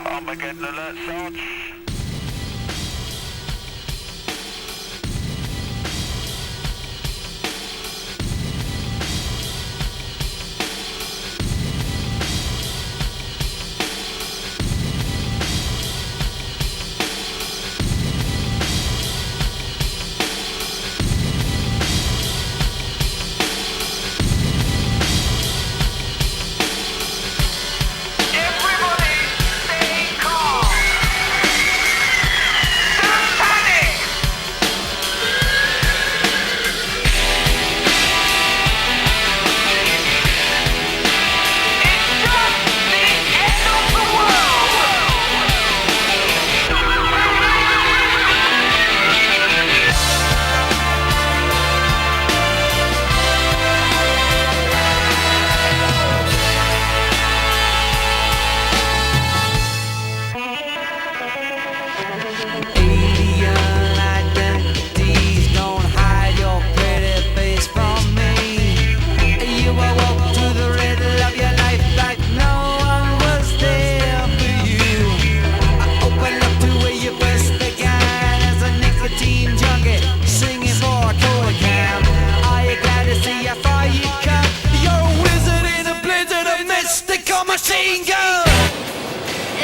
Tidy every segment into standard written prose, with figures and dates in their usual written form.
Armageddon alert, Sarge.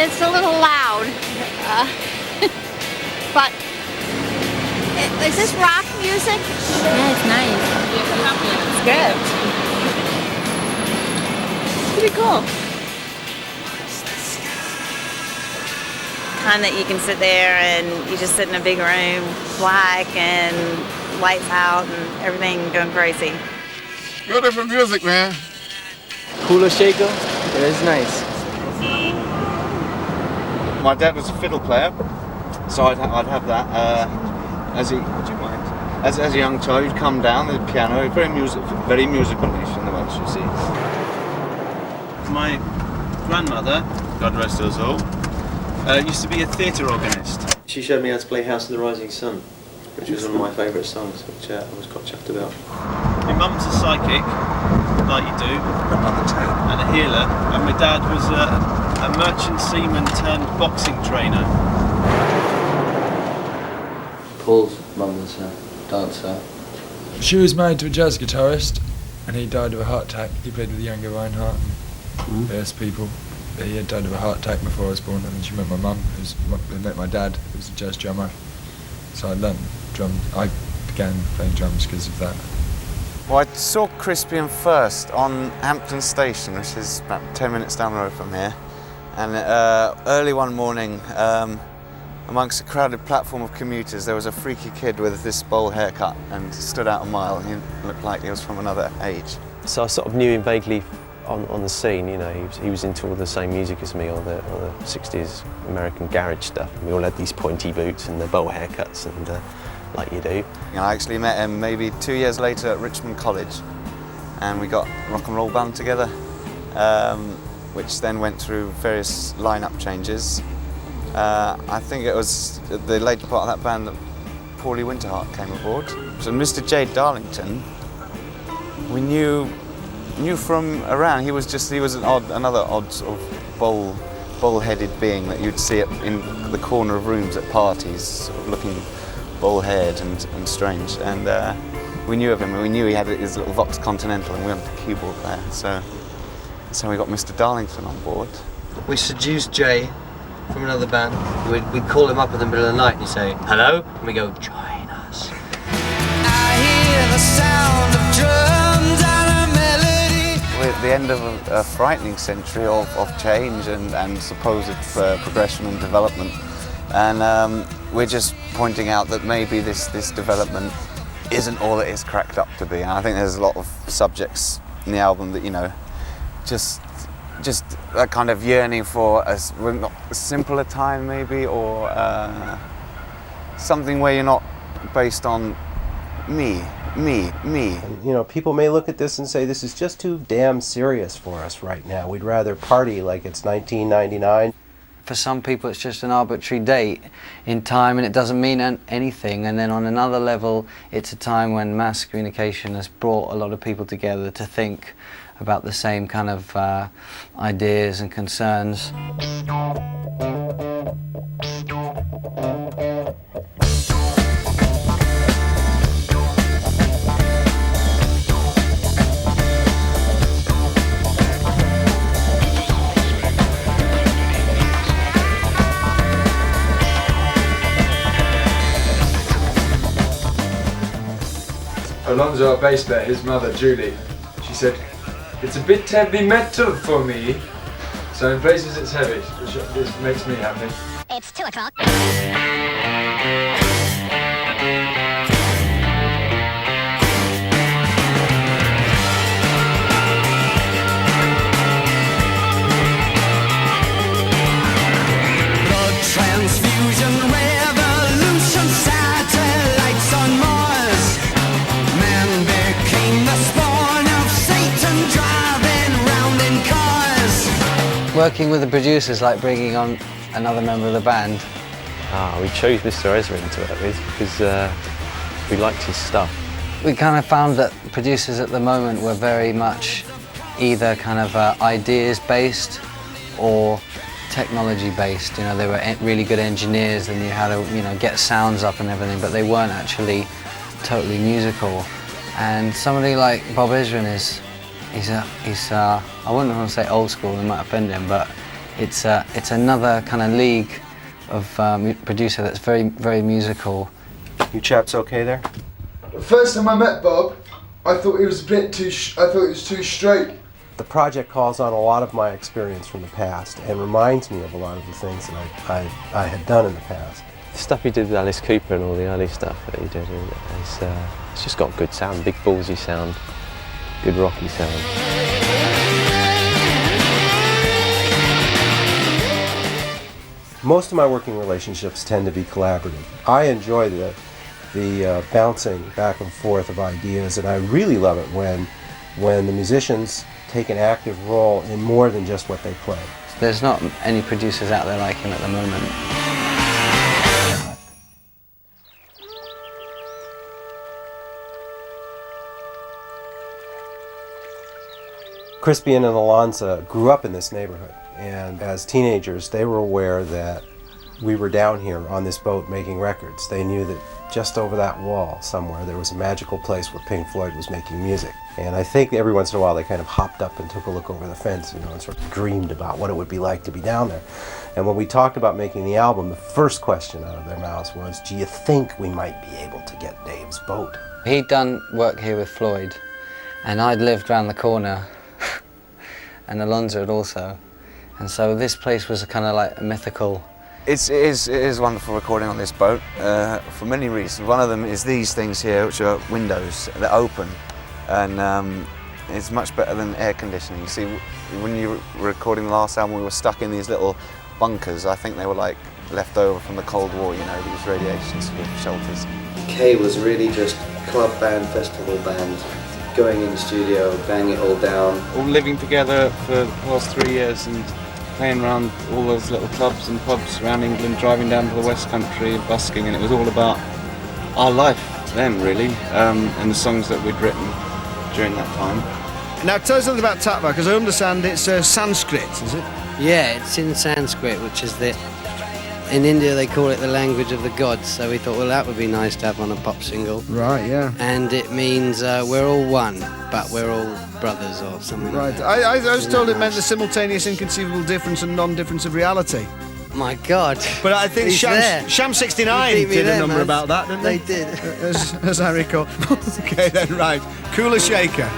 It's a little loud, but is this rock music? Yeah, it's nice. It's good. It's pretty cool. Time that you can sit there and you just sit in a big room, black and lights out and everything going crazy. Real different music, man. KULA SHAKER, yeah, it's nice. My dad was a fiddle player, so I'd have that. Would you mind? As a young child, he'd come down the piano, very musical-ish in the Welsh, you see. My grandmother, God rest her soul, used to be a theatre organist. She showed me how to play House of the Rising Sun, which was one of my favourite songs, which I was quite chuffed about. My mum's a psychic, like you do, and a healer, and my dad was a merchant seaman turned boxing trainer. Paul's mum was a dancer. She was married to a jazz guitarist, and he died of a heart attack. He played with the younger Reinhardt and various people. He had died of a heart attack before I was born, and then she met my mum, who met my dad, who was a jazz drummer. So I learned drums. I began playing drums because of that. Well, I saw Crispian first on Hampton Station, which is about 10 minutes down the road from here. And early one morning, amongst a crowded platform of commuters, there was a freaky kid with this bowl haircut and stood out a mile, and he looked like he was from another age. So I sort of knew him vaguely on the scene, you know, he was into all the same music as me, all the 60s American garage stuff. We all had these pointy boots and the bowl haircuts, and like you do. And I actually met him maybe 2 years later at Richmond College, and we got a rock and roll band together, which then went through various lineup changes. I think it was the later part of that band that Paulie Winterhart came aboard. So Mr. J. Darlington, we knew from around. He was another odd sort of bowl-headed being that you'd see in the corner of rooms at parties, sort of looking bowl-haired and strange. And we knew of him, and we knew he had his little Vox Continental, and we wanted a keyboard player. So we got Mr. Darlington on board. We seduced Jay from another band. We'd call him up in the middle of the night and he'd say, "Hello?" And we go, "Join us." I hear the sound of drums and a melody. We're at the end of a frightening century of change and supposed progression and development. And we're just pointing out that maybe this development isn't all it is cracked up to be. And I think there's a lot of subjects in the album that, you know, just that kind of yearning for a simpler time maybe, or something where you're not based on me. And, you know, people may look at this and say, this is just too damn serious for us right now. We'd rather party like it's 1999. For some people it's just an arbitrary date in time and it doesn't mean anything, and then on another level it's a time when mass communication has brought a lot of people together to think about the same kind of ideas and concerns. Alonso, our bass player, his mother Julie, she said, "It's a bit heavy metal for me." So in places it's heavy, which this makes me happy. It's 2 o'clock. Blood transfusion revolution, satellites on Mars. Man became the spawn of Satan, driving round in cars. Working with the producers, like bringing on another member of the band. We chose Mr. Ezra to work with because we liked his stuff. We kind of found that producers at the moment were very much either kind of ideas-based or technology-based. You know, they were really good engineers and you had to, you know, get sounds up and everything, but they weren't actually totally musical. And somebody like Bob Ezrin he's I wouldn't want to say old school, it might offend him, but it's another kind of league of producer that's very, very musical. You chaps okay there? The first time I met Bob, I thought he was a bit too. I thought he was too straight. The project calls on a lot of my experience from the past and reminds me of a lot of the things that I had done in the past. The stuff he did with Alice Cooper and all the early stuff that he did, it's just got good sound, big ballsy sound, good rocky sound. Most of my working relationships tend to be collaborative. I enjoy the bouncing back and forth of ideas, and I really love it when the musicians take an active role in more than just what they play. There's not any producers out there like him at the moment. Crispian and Alonso grew up in this neighborhood, and as teenagers they were aware that we were down here on this boat making records. They knew that just over that wall somewhere there was a magical place where Pink Floyd was making music. And I think every once in a while they kind of hopped up and took a look over the fence, you know, and sort of dreamed about what it would be like to be down there. And when we talked about making the album, the first question out of their mouths was, "Do you think we might be able to get Dave's boat?" He'd done work here with Floyd, and I'd lived around the corner, and Alonso had also. And so this place was a kind of like a mythical. It is wonderful recording on this boat for many reasons. One of them is these things here, which are windows that open, and it's much better than air conditioning. You see, when you were recording the last album, we were stuck in these little bunkers. I think they were like left over from the Cold War, you know, these radiation shelters. K was really just club band, festival band, going in the studio, bang it all down. All living together for the past 3 years and playing around all those little clubs and pubs around England, driving down to the West Country, busking, and it was all about our life then, really, and the songs that we'd written during that time. Now tell us something about Tatva, because I understand it's Sanskrit, is it? Yeah, it's in Sanskrit, which is in India they call it the language of the gods, so we thought, well, that would be nice to have on a pop single. Right, yeah. And it means we're all one, but we're all brothers or something right. like that. I was told it meant the simultaneous inconceivable difference and non-difference of reality. My God. But I think Sham 69 did a number about that, didn't they? They did. As I recall. Okay then, right. KULA Shaker.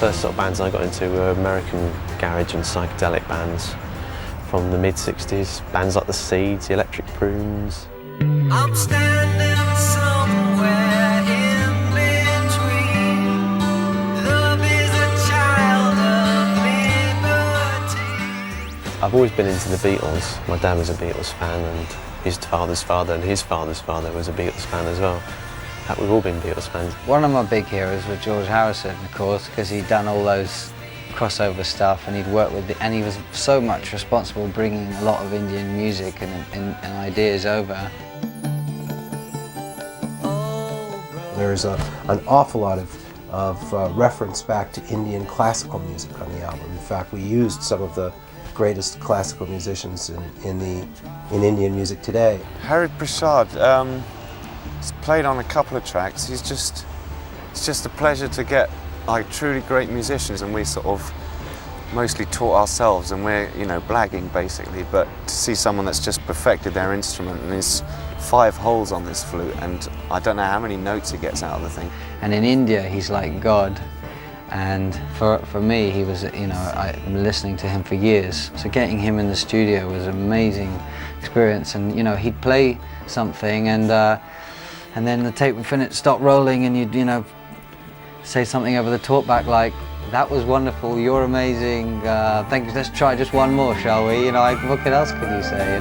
First sort of bands I got into were American garage and psychedelic bands from the mid-60s. Bands like the Seeds, the Electric Prunes. I'm standing somewhere in between. Love is a child of liberty. I've always been into the Beatles. My dad was a Beatles fan, and his father's father and his father's father was a Beatles fan as well. We've all been Beatles fans. One of my big heroes was George Harrison, of course, because he'd done all those crossover stuff and he'd worked with and he was so much responsible bringing a lot of Indian music and ideas over. There's an awful lot of reference back to Indian classical music on the album. In fact, we used some of the greatest classical musicians in Indian music today. Hari Prasad, he's played on a couple of tracks. It's just a pleasure to get like truly great musicians, and we sort of mostly taught ourselves, and we're blagging basically. But to see someone that's just perfected their instrument, and there's 5 holes on this flute, and I don't know how many notes he gets out of the thing. And in India, he's like God. And for me, he was, I've been listening to him for years. So getting him in the studio was an amazing experience. And he'd play something, and then the tape would stop rolling, and you'd say something over the talkback like, "That was wonderful. You're amazing. Thank you. Let's try just one more, shall we?" What else could you say?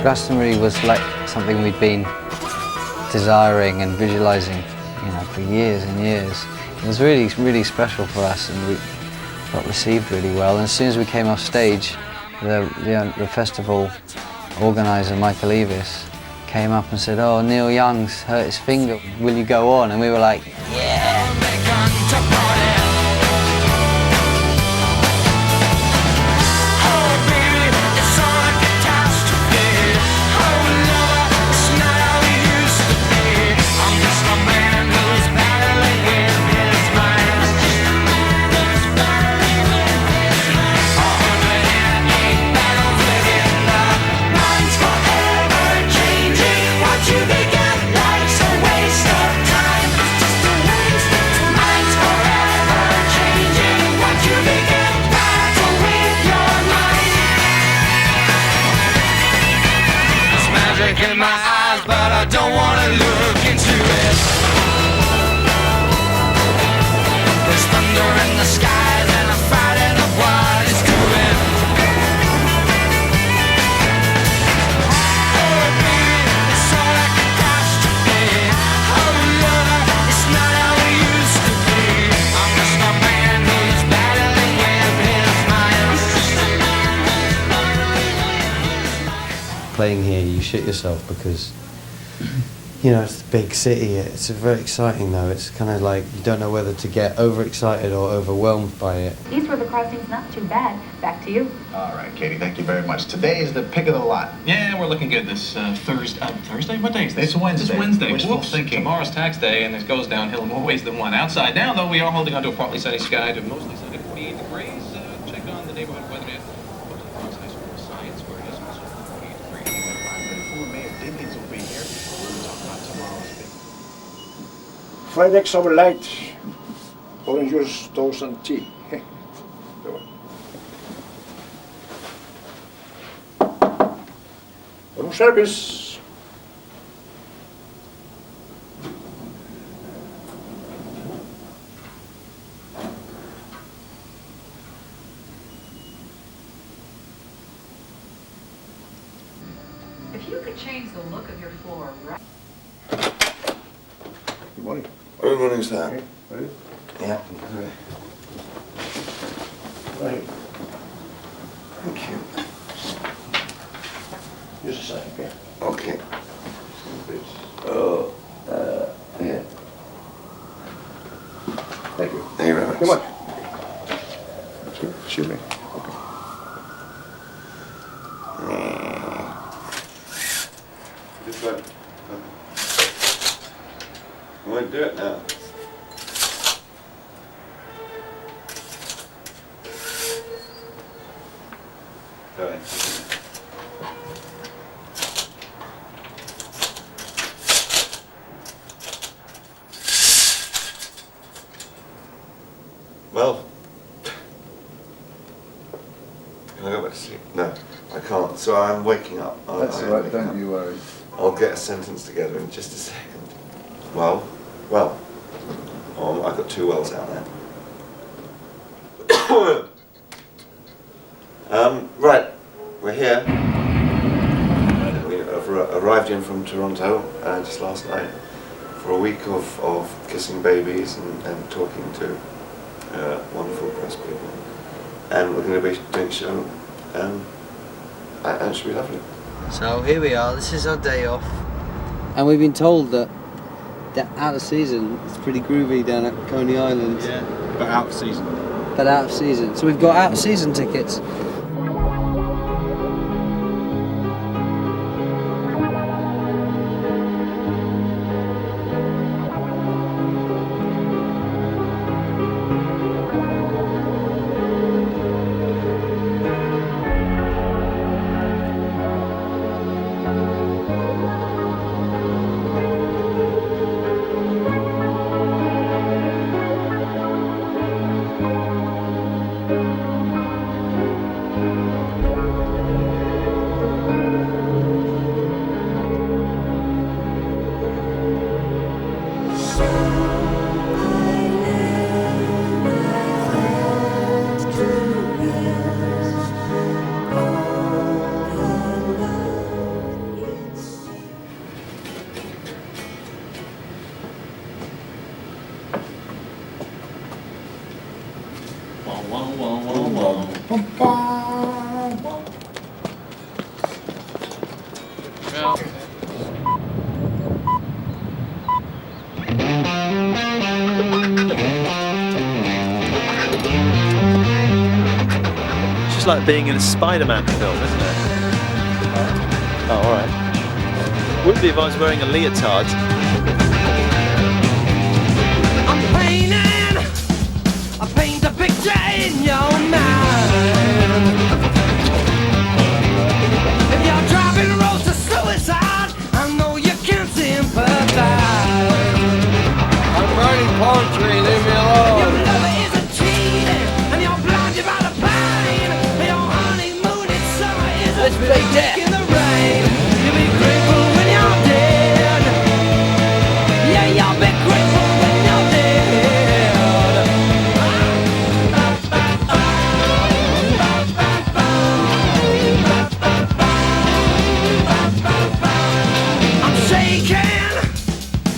Glastonbury was like something we'd been desiring and visualizing, for years and years. It was really, really special for us, and we got received really well. And as soon as we came off stage, the festival organizer, Michael Eavis, came up and said, "Oh, Neil Young's hurt his finger. Will you go on?" And we were like, "Yeah!" In my eyes, but I don't want to look into it. There's thunder in the skies and a fight in the what is doing. Oh baby, it's all like a catastrophe. Oh lover, it's not how it used to be. I'm just a man who's battling with his mind. Playing here, you shit yourself because, it's the big city. It's very exciting though. It's kind of like you don't know whether to get overexcited or overwhelmed by it. East River Crossing's not too bad. Back to you. All right, Katie, thank you very much. Today is the pick of the lot. Yeah, we're looking good this Thursday? What day is this? It's Wednesday. It's Wednesday. Wishful Whoops. thinking. Tomorrow's tax day, and it goes downhill in more ways than one. Outside now, though, we are holding on to a partly sunny sky to mostly sunny 48 degrees. Check on the neighborhood weather at Bronx High School of Science, where it is also 48 degrees. 534 Mayor Diggins will be here. We'll talk about tomorrow's big. Friday summer light, orange juice, toast and tea. Room service. If you could change the look of your floor, right? Good morning. Good morning, sir. Ready? Yeah. Right. Thank you. Just a second, okay? Okay. Yeah. Thank you. Thank you very much. Come on. Excuse me. Okay. Just like, I won't do it now. Sorry. Well, So I'm waking up. That's I all right, wake don't up. you worry. I'll get a sentence together in just a second. Well. I've got 2 wells out there. Right, we're here. We arrived in from Toronto just last night for a week of kissing babies and talking to wonderful press people. And we're going to be doing a show, and it should be lovely. So here we are, this is our day off. And we've been told that out of season, it's pretty groovy down at Coney Island. Yeah, but out of season. But out of season. So we've got out of season tickets. It's just like being in a Spider-Man film, isn't it? Oh, alright. Wouldn't be if I was wearing a leotard. I paint a picture in your mind. If you're driving roads to suicide, I know you can sympathize. I'm writing poetry, leave me alone. Your lover isn't cheating, and you're blinded by the pain. Your honeymoon in summer is a picnic in the rain. You'll be grateful when you're dead. Yeah, you'll be grateful when you're dead. I'm shaking,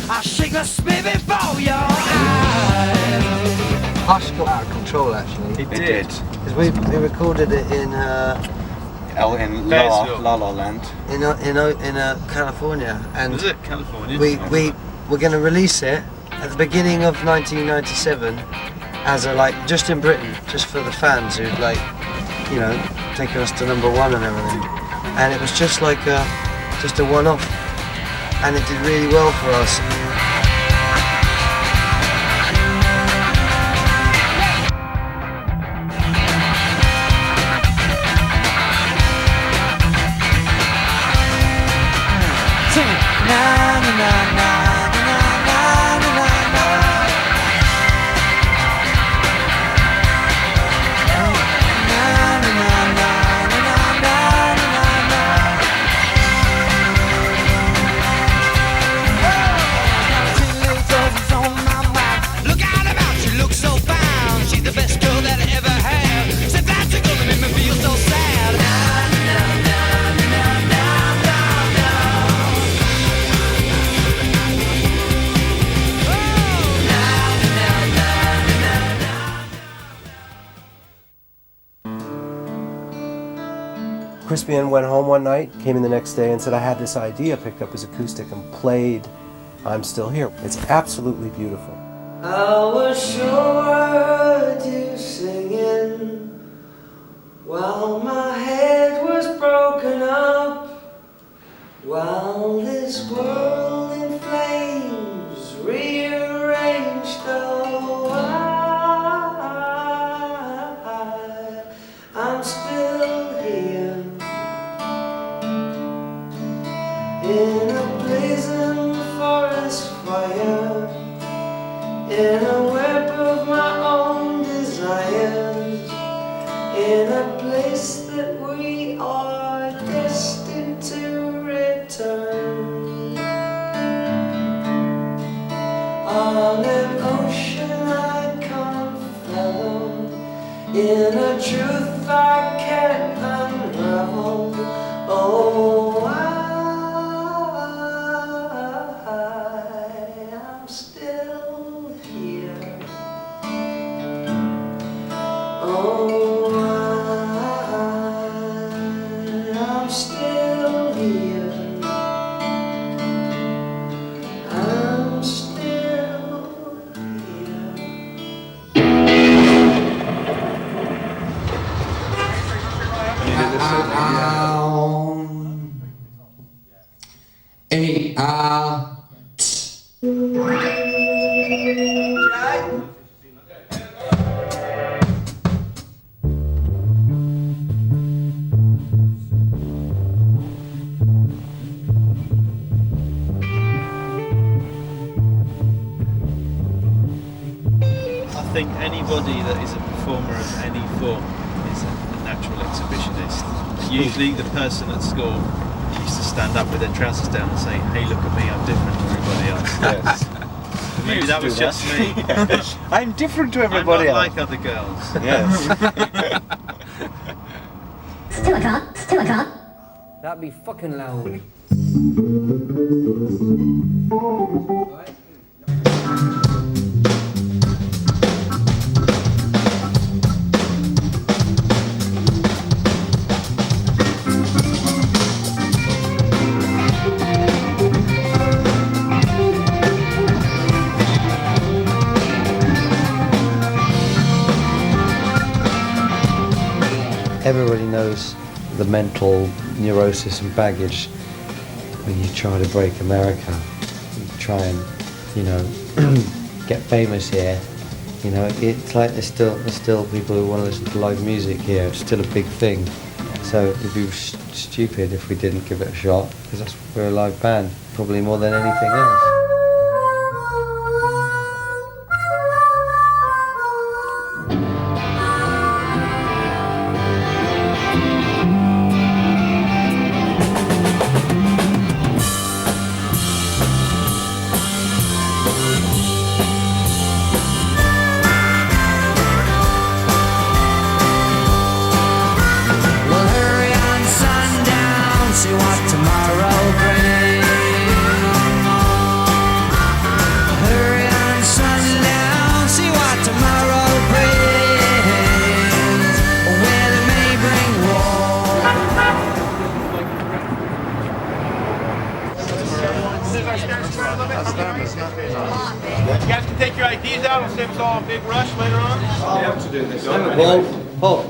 I shake the spit before your eyes. Hush got out of control actually. It did. Because we recorded it in In La La Land. in California, and Was it California? we were going to release it at the beginning of 1997 as a just in Britain, just for the fans who'd taken us to #1 and everything, and it was just a one-off, and it did really well for us. Sing it. Na na na na na na na na na. Na na na na na na na na. Look out about, she looks so fine. She's the best girl that I ever had. Said that's a girl that made me feel so sad. Na na na na na na na. Crispian went home one night, came in the next day and said, I had this idea, picked up his acoustic and played I'm Still Here. It's absolutely beautiful. I was sure to singing while my head was broken up, while this world in flames rearranged. Oh, I'm still here in a blazing forest fire, in a web of my own desires, in a place that we are dead. on an ocean I can't fathom, in a truth I can't unravel. Oh, I'm still here. Oh, I'm still here. I'm still I think anybody that is a performer of any form is a natural exhibitionist. Usually the person at school used to stand up with their trousers down and say, hey, look at me, I'm different to everybody else. Yes. Maybe that was just me. Yes. I'm different to everybody I'm not else. like other girls. Yes. Still a car, still a car. That'd be fucking loud. Everybody knows the mental neurosis and baggage when you try to break America. You try and, you know, get famous here. You know, it's like there's still people who want to listen to live music here. It's still a big thing. So it'd be stupid if we didn't give it a shot, because we're a live band, probably more than anything else. Well, hurry on sundown, see what tomorrow brings. Hurry on sundown, see what tomorrow brings. Well, it may bring war. You guys can take your IDs out and save us all a big rush later on. Yeah, to do this. Paul.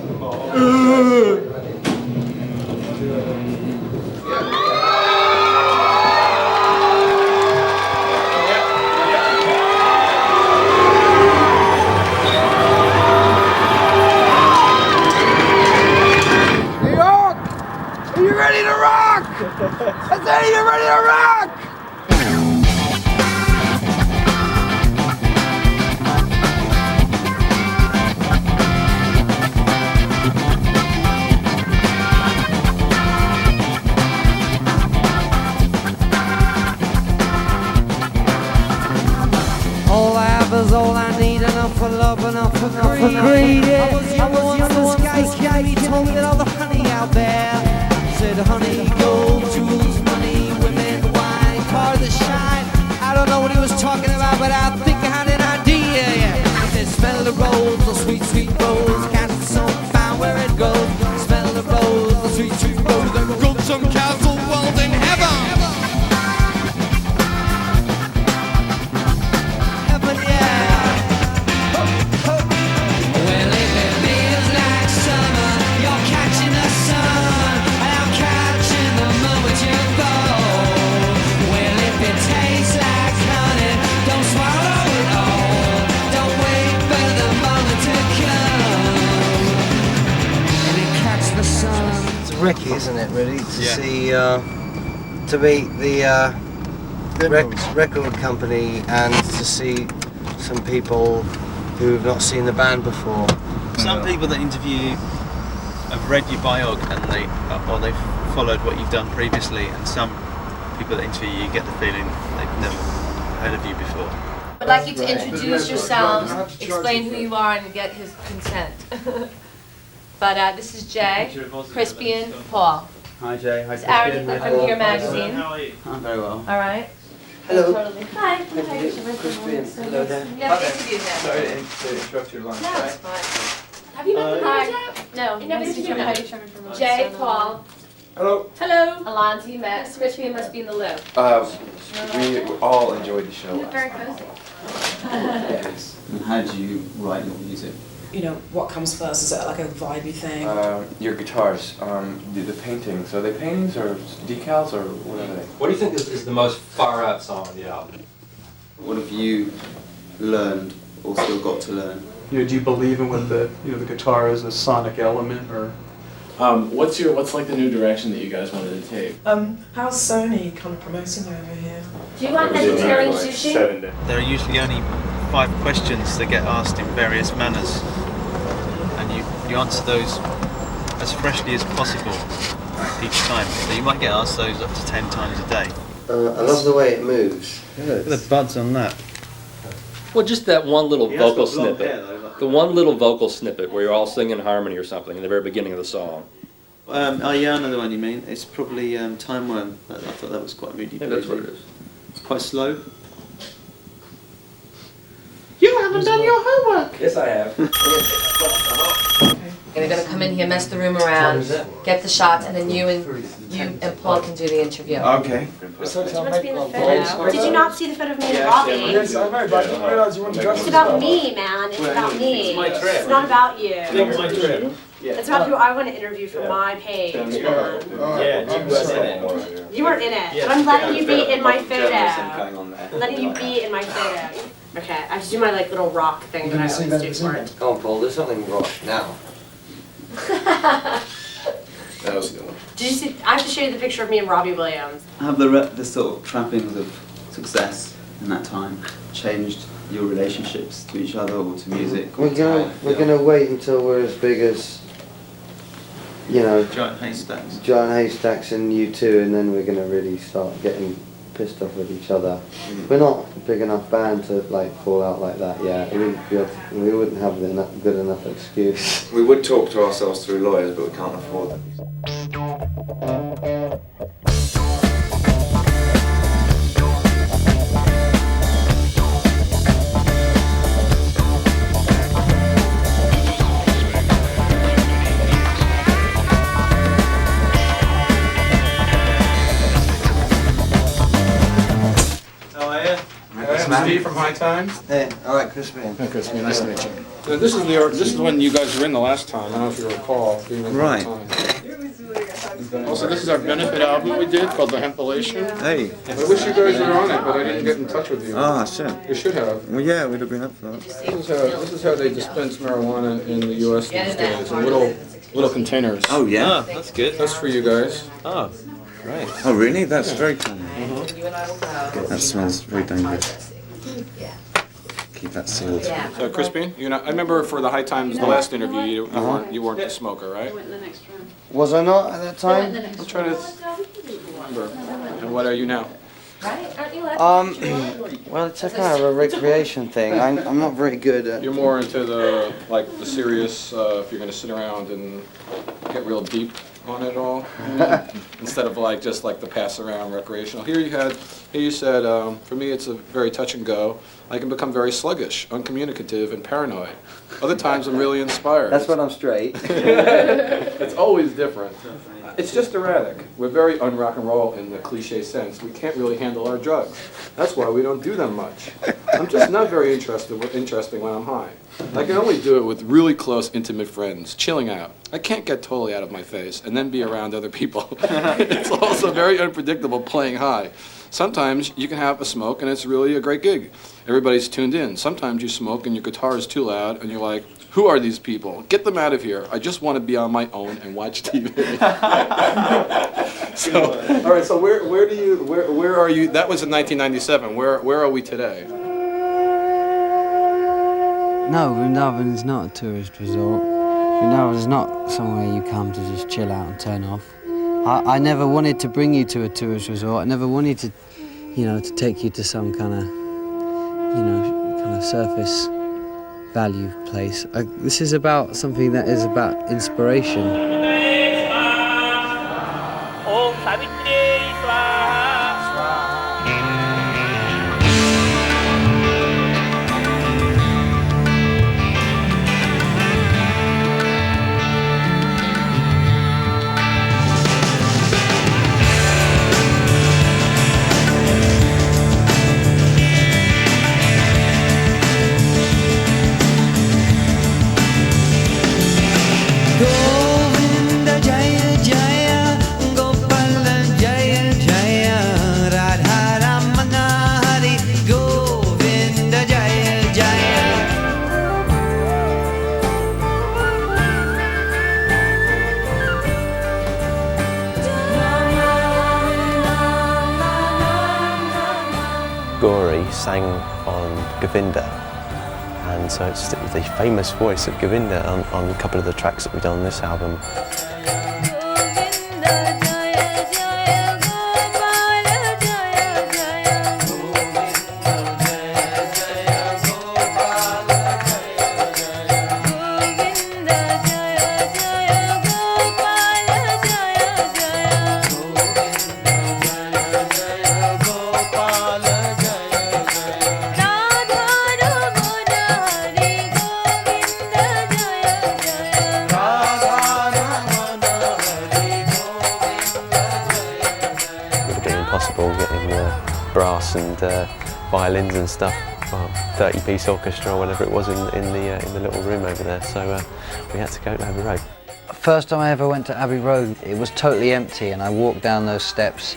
New York! Are you ready to rock? I say you're ready to rock! All I have is all I need, enough for love, enough for greed. I was young once, the sky he told me that all the honey out there said honey, gold, jewels, money, women, wine, cars that shine. I don't know what he was talking about, but I think I had an idea, yeah. He said, smell the rose, the sweet, sweet rose, cast the song, find where it goes. Smell the rose, the sweet, sweet rose, and build some castle walls in heaven. Heaven, yeah. Well, if it feels like summer, you're catching the sun, and I'm catching the moment you go. Well, if it tastes like honey, don't swallow it all. Don't wait for the moment to come. And it catch the sun. It's Ricky, isn't it, really, to Yeah. see, to meet the record company and to see some people who've not seen the band before. Some people that interview you have read your biog and they've followed what you've done previously, and some people that interview you get the feeling they've never heard of you before. I'd like you to introduce yourselves, explain who you are, and get his consent. But this is Jay, Crispian, Paul. Hi Jay, hi It's Aaron Crispian. from Here Magazine. How are you? I'm very well. All right. Hello. Totally. Hi. Crispian, hello there. You have to interview him. Sorry to interrupt your lunch. No, it's fine. Have you met the guys yet? No. You never interviewed him. Jay, Paul. Hello. Hello. Alonzo, you met. Crispian must be in the loop. We all enjoyed the show. Very cozy. Yes. And how do you write your music? You know, what comes first? Is it like a vibey thing? Your guitars, the paintings. Are they paintings or decals or what are they? What do you think is the most far out song on the album? What have you learned or still got to learn? Do you believe in what the the guitar is a sonic element or? What's like the new direction that you guys wanted to take? How's Sony kind of promoting over here? Do you want vegetarian sushi? There are usually only 5 questions that get asked in various manners, and you answer those as freshly as possible each time. So you might get asked those up to 10 times a day. I love the way it moves. Look at the buds on that. Well, just that one little vocal snippet. The one little vocal snippet where you're all singing harmony or something in the very beginning of the song. Oh yeah, I know the one you mean. It's probably Time Worm. I thought that was quite moody. Yeah, that's what it is. It's quite slow. You haven't done your homework. Yes, I have. We're gonna come in here, mess the room around, get the shots, and then you and Paul can do the interview. Okay. Did you not see the photo of me and Robbie? Yes, I know, but I didn't realise you wanted to dress It's about me, man. It's about me. It's my trip. It's not about you. It's my trip. It's about who I want to interview for my page, man. Yeah, you was in it. You weren't in it, but I'm letting you be in my photo. I'm letting you be in my photo. Okay, I just do my like little rock thing that I always do for it. Come on, Paul, do something rock now. That was a good one. Did you see? I have to show you the picture of me and Robbie Williams. Have the sort of trappings of success in that time changed your relationships to each other or to music? We're gonna wait until we're as big as, Giant haystacks. Giant Haystacks and U2, and then we're gonna really start getting pissed off with each other. We're not a big enough band to like fall out like that yet. We wouldn't have the good enough excuse. We would talk to ourselves through lawyers, but we can't afford them. Steve from High Times. Hey, all right, Crispian. Hey, Crispian, nice to meet you. So this is when you guys were in the last time. I don't know if you recall being in Right. High Times. Also, this is our benefit album we did called The Hempilation. Hey. I wish you guys were on it, but I didn't get in touch with you. Ah, shit. You should have. Well, yeah, we'd have been up for that. This is how they dispense marijuana in the U.S. these days, in little containers. Oh, yeah? Ah, that's good. That's for you guys. Oh, great. Oh, really? That's very cool. Mm-hmm. That smells very dangerous. Keep that sealed. So, Crispian, I remember for the High Times, the last interview, you weren't a smoker, right? Was I not at that time? I'm trying to remember. And what are you now? Well, it's a kind of a recreation thing. I'm not very good at. You're more into the serious. If you're going to sit around and get real deep on it all, instead of just the pass around recreational. Here you said, for me it's a very touch and go. I can become very sluggish, uncommunicative, and paranoid. Other times I'm really inspired. That's when I'm straight. It's always different. It's just erratic. We're very un-rock and roll in the cliche sense. We can't really handle our drugs. That's why we don't do them much. I'm just not very interesting when I'm high. I can only do it with really close, intimate friends, chilling out. I can't get totally out of my face and then be around other people. It's also very unpredictable playing high. Sometimes you can have a smoke and it's really a great gig. Everybody's tuned in. Sometimes you smoke and your guitar is too loud and you're like, who are these people? Get them out of here. I just want to be on my own and watch TV. All right, so where are you? That was in 1997. Where are we today? No, Vrindavan is not a tourist resort. Vrindavan is not somewhere you come to just chill out and turn off. I never wanted to bring you to a tourist resort. I never wanted to, to take you to some kind of kind of surface value place. This is about something that is about inspiration. Sang on Govinda, and so it's the famous voice of Govinda on a couple of the tracks that we've done on this album. Brass and violins and stuff, well, 30-piece orchestra or whatever it was in the little room over there. So we had to go to Abbey Road. First time I ever went to Abbey Road, it was totally empty, and I walked down those steps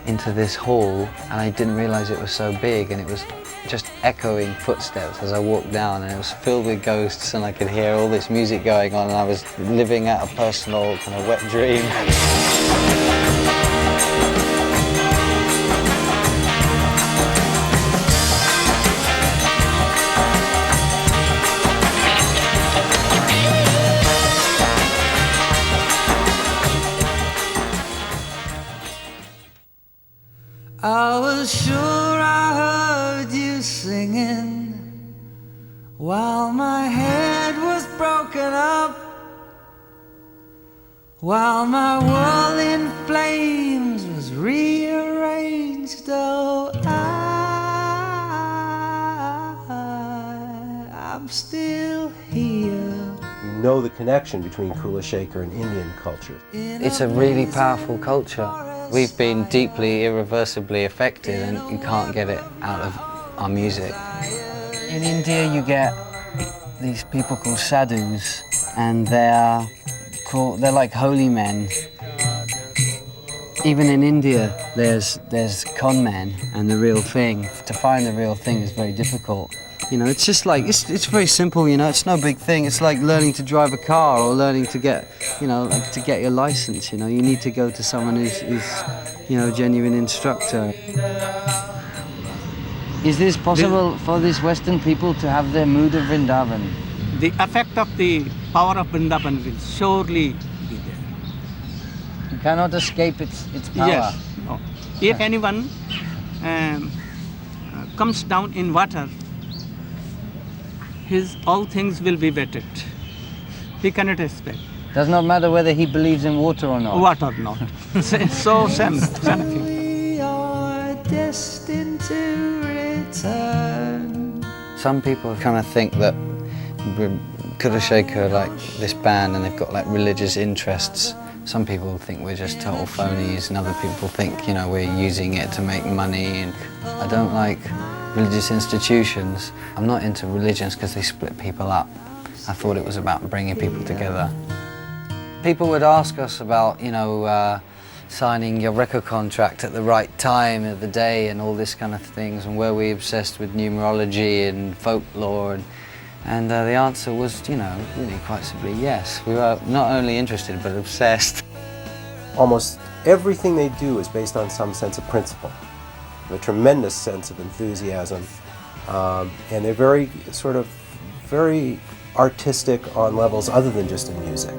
into this hall, and I didn't realise it was so big, and it was just echoing footsteps as I walked down, and it was filled with ghosts, and I could hear all this music going on, and I was living out a personal kind of wet dream. I was sure I heard you singing while my head was broken up, while my world in flames was rearranged. Oh, I'm still here. You know the connection between KULA, SHAKER and Indian culture. It's a really powerful culture. We've been deeply, irreversibly affected, and you can't get it out of our music. In India you get these people called sadhus, and they're like holy men. Even in India there's con men and the real thing. To find the real thing is very difficult. You know, it's just like, it's very simple, you know, it's no big thing. It's like learning to drive a car or learning to get, you know, like to get your license, you know. You need to go to someone who's you know, a genuine instructor. Is this possible for these Western people to have their mood of Vrindavan? The effect of the power of Vrindavan will surely be there. You cannot escape its power. Yes. No. If anyone comes down in water, all things will be wetted. He cannot escape. Does not matter whether he believes in water or not. Water or not. So same thing. We are destined to return. Some people kind of think that KULA, SHAKER are like this band and they've got like religious interests. Some people think we're just total phonies, and other people think, you know, we're using it to make money. And I don't like religious institutions. I'm not into religions because they split people up. I thought it was about bringing people together. People would ask us about, you know, signing your record contract at the right time of the day and all this kind of things, and were we obsessed with numerology and folklore, and the answer was, you know, really quite simply yes. We were not only interested but obsessed. Almost everything they do is based on some sense of principle, a tremendous sense of enthusiasm, and they're very artistic on levels other than just in music.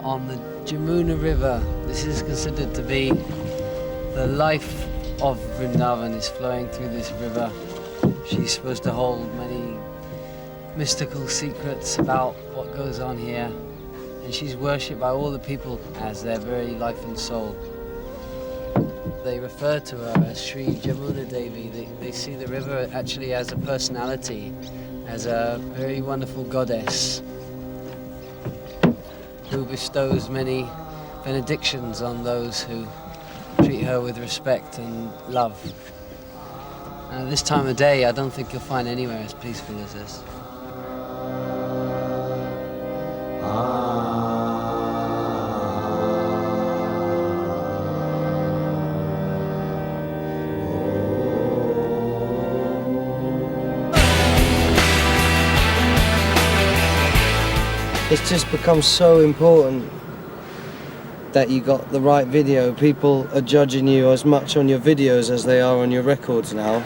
on the Jamuna River. This is considered to be the life of Vrindavan is flowing through this river. She's supposed to hold many mystical secrets about what goes on here, and she's worshipped by all the people as their very life and soul. They refer to her as Sri Jamuna Devi. They see the river actually as a personality, as a very wonderful goddess who bestows many benedictions on those who treat her with respect and love. And at this time of day, I don't think you'll find anywhere as peaceful as this. It's just become so important that you got the right video. People are judging you as much on your videos as they are on your records now.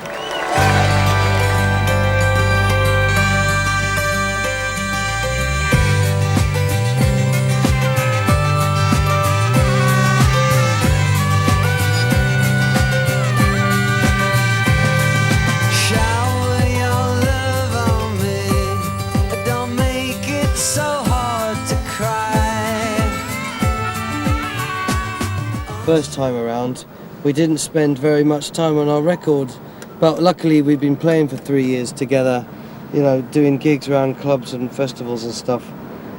First time around, we didn't spend very much time on our record, but luckily we've been playing for 3 years together, you know, doing gigs around clubs and festivals and stuff.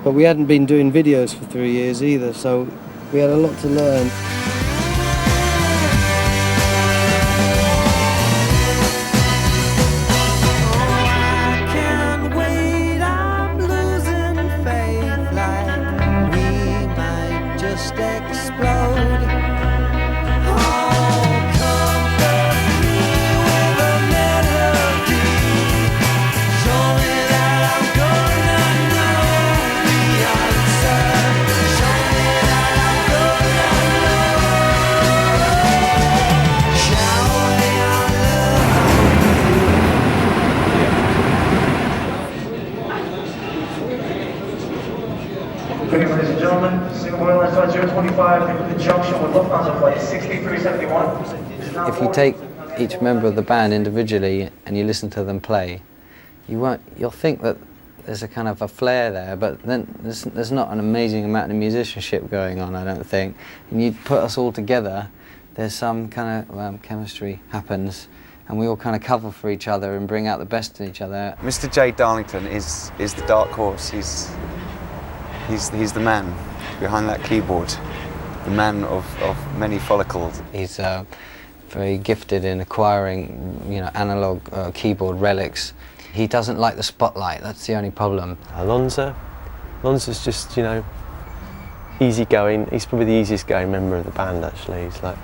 But we hadn't been doing videos for 3 years either, so we had a lot to learn. Good evening, ladies and gentlemen. Singapore Airlines Flight 025 in conjunction with Lufthansa Flight 6371. If you take each member of the band individually and you listen to them play, you'll think that there's a kind of a flair there, but then there's not an amazing amount of musicianship going on, I don't think. And you put us all together, there's some kind of chemistry happens, and we all kind of cover for each other and bring out the best in each other. Mr. J. Darlington is the dark horse. He's the man behind that keyboard, the man of many follicles. He's very gifted in acquiring, you know, analog keyboard relics. He doesn't like the spotlight. That's the only problem. Alonso's just, you know, easygoing. He's probably the easiest going member of the band. Actually, he's like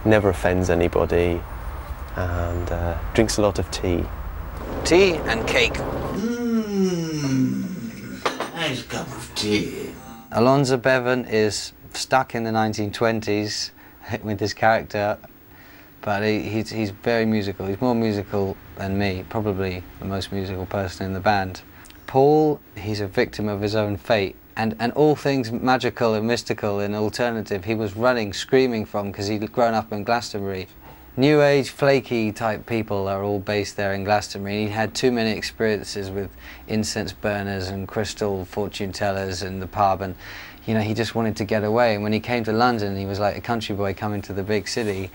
never offends anybody, and drinks a lot of tea. Tea and cake. Nice cup of tea. Alonso Bevan is stuck in the 1920s with his character, but he's very musical. He's more musical than me, probably the most musical person in the band. Paul, he's a victim of his own fate, and all things magical and mystical and alternative he was running, screaming from, because he'd grown up in Glastonbury. New age, flaky type people are all based there in Glastonbury. He had too many experiences with incense burners and crystal fortune tellers in the pub, and you know, he just wanted to get away. And when he came to London, he was like a country boy coming to the big city,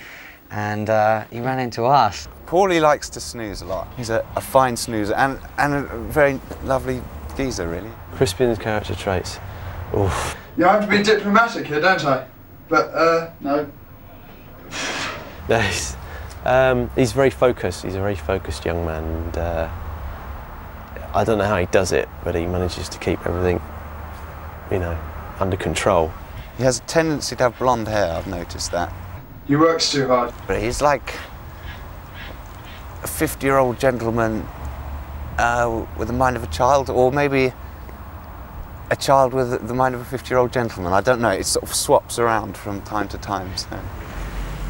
and he ran into us. Paulie likes to snooze a lot. He's a fine snoozer and a very lovely geezer, really. Crispian's character traits. Oof. Yeah, I have to be diplomatic here, don't I? But, no. No, he's very focused. He's a very focused young man, and I don't know how he does it, but he manages to keep everything, you know, under control. He has a tendency to have blonde hair, I've noticed that. He works too hard. But he's like a 50-year-old gentleman with the mind of a child, or maybe a child with the mind of a 50-year-old gentleman. I don't know, it sort of swaps around from time to time. So.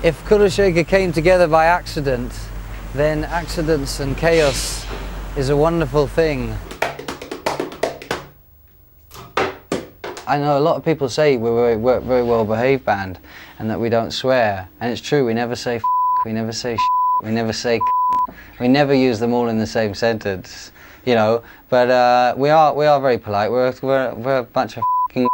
If KULA SHAKER came together by accident, then accidents and chaos is a wonderful thing. I know a lot of people say we're a very well-behaved band and that we don't swear, and it's true. We never say f***, we never say sh**, we never say c***, we never use them all in the same sentence, you know. But we are very polite. We're a bunch of f***ing